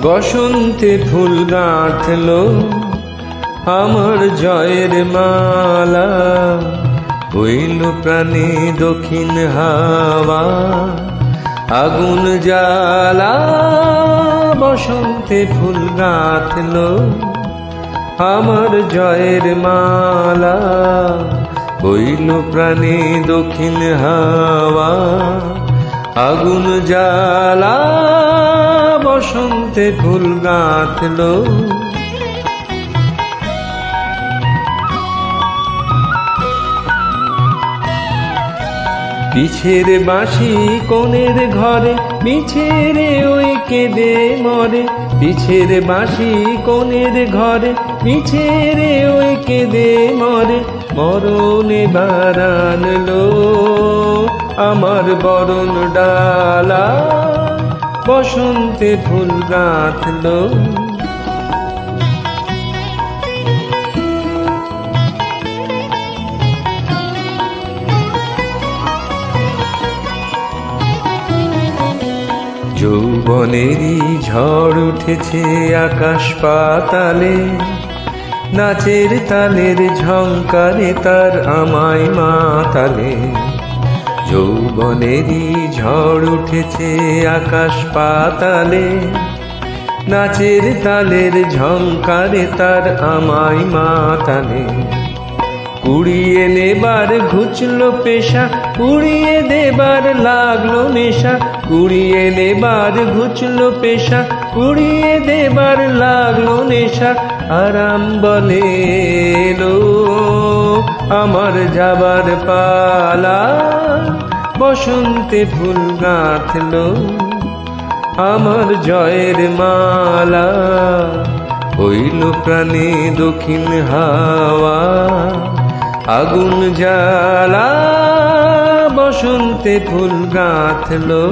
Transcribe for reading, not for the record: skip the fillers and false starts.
বসন্তে ফুল গাঁথলো আমার জয়ের মালা, হইল প্রাণে দক্ষিণ হাওয়া আগুন জ্বালা। বসন্তে ফুল গাঁথলো আমার জয়ের মালা, হইল প্রাণে দক্ষিণ হাওয়া আগুন জ্বালা। বসন্তে ফুল গাঁথলো পিছের বাঁশি কোণের ঘরে, পিছের ওই কেঁদে মরে। পিছের বাঁশি কোণের ঘরে, পিছের ওই কেঁদে মরে। মরণ এবার আনলো আমার বরণ ডালা, বসন্তে ফুল গাঁথলো। যৌবনেরই ঝড় উঠেছে আকাশ পাতালে, নাচের তালের ঝংকারে তার আমায় মাতালে। যৌবনেরই ঝড় উঠেছে আকাশ পাতালে, নাচের তালের ঝংকারে তার আমায় মাতালে। কুড়িয়ে নেবার ঘুচলো পেশা, কুড়িয়ে দেবার লাগলো নেশা। কুড়িয়ে নেবার ঘুচলো পেশা, কুড়িয়ে দেবার লাগলো নেশা। আরাম বলে এলো আমার যাবার পালা, বসন্তে ফুল গাঁথলো আমার জয়ের মালা, হইল প্রাণে দক্ষিণ হাওয়া আগুন জ্বালা। বসন্তে ফুল গাঁথলো।